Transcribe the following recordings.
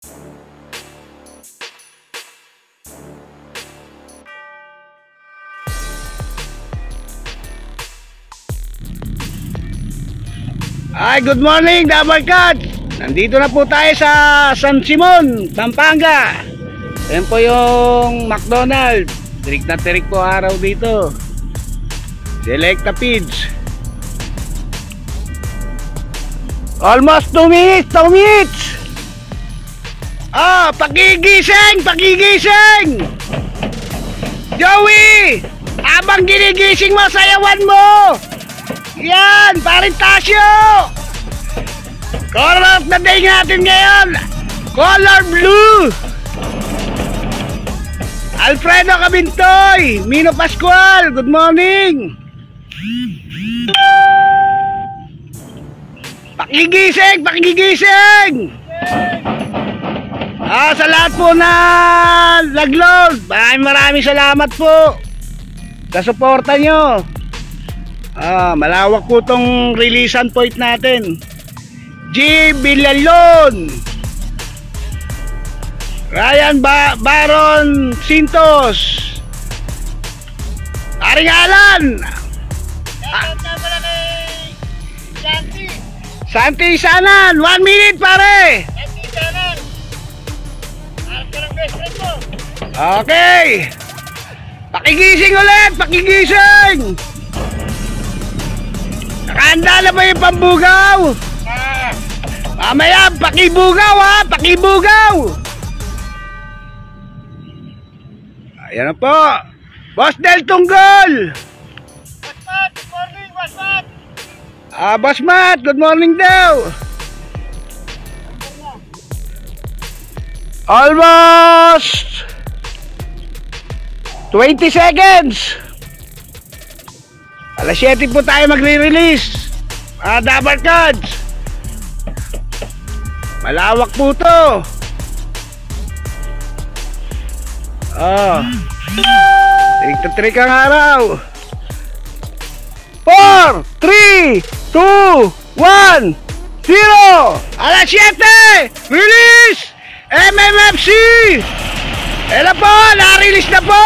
Ay, good morning, Dabarkat! Nandito na po tayo sa San Simon, Pampanga. Ayan po yung McDonald's. Tirik na tirik po araw dito. Selecta Feeds. Almost 2 minutes, 2 minutes! Ah, pagigising, pagigising! Joey! Habang ginigising mo, sayawan mo! Yan, Parintasyo! Color of the day natin ngayon, color blue. Alfredo Cabintoy, Mino Pascual, good morning. Pakigising, pakigising. Sa lahat po na nag-load, maraming salamat po sa suporta nyo. Malawak po tong releasean point natin. G. Villalon, Ryan Baron Sintos, Aring Alan, Santi Sanan, 1 minute pare. Santi Sanan, okay, pakigising ulit, pakigising. Nakahanda na ba yung pambugaw? Mamaya, pakibugaw ha, pakibugaw. Ayan na po, Boss Del Tunggol. Boss Matt, good morning, Boss Matt. Boss Matt, good morning daw. Almost 20 seconds. Alas 7 po tayo magre-release. Dabarkads, malawak po to. Trik-trik ang araw. 4, 3, 2, 1, 0. Alas 7, release MMFC. Ela po, na-release na po.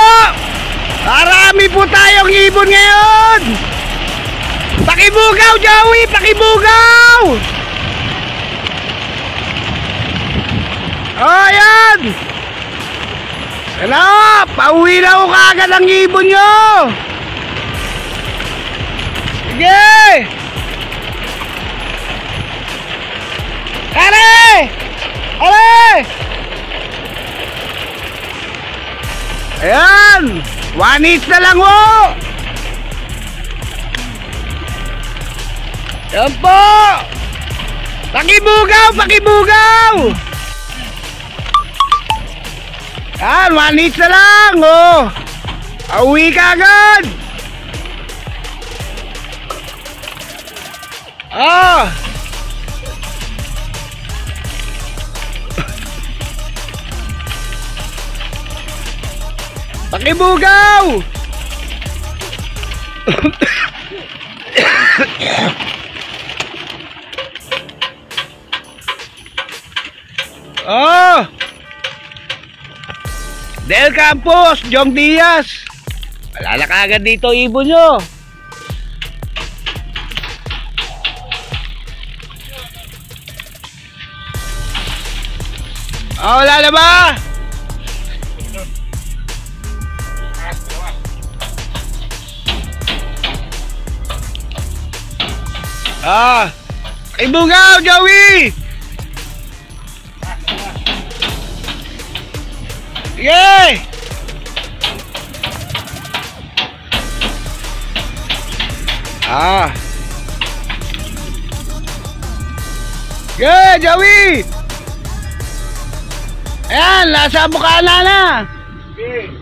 Marami po tayong ibon ngayon. Pakibugaw, Joey, pakibugaw. Ayan. Ano, pauwi na ko kaagad ang ibon nyo. Sige. Are! Are! Ayan. 1 inch na lang ho. Yan po. Pakibugaw, pakibugaw. Yan, 1 inch na lang oh. Auwi ka agad. Pakibugaw. Del Campos, Jong Diaz. Wala na kaagad dito ibon nyo. Wala na ba? Ibugaw, Joey! Sige! Sige, Joey! Ayan, nasa bukana na! Sige!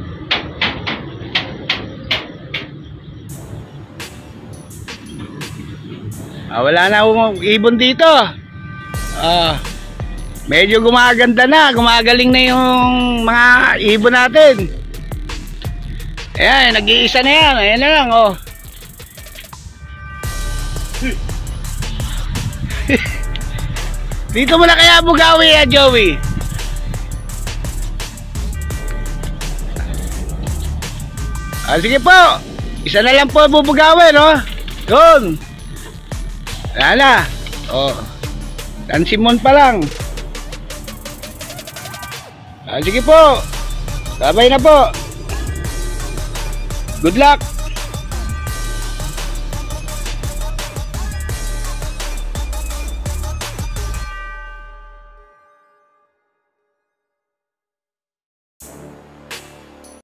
Wala na ibon dito. Medyo gumaganda na, gumagaling na yung mga ibon natin. Ayan, nag-iisa na yan. Ayan na lang oh. Dito mo na kaya bugawi ya, Joey. Sige po. Isa na lang po bubugawin, no? Yun. Wala na. San Simon pa lang. Sige po. Babay na po. Good luck.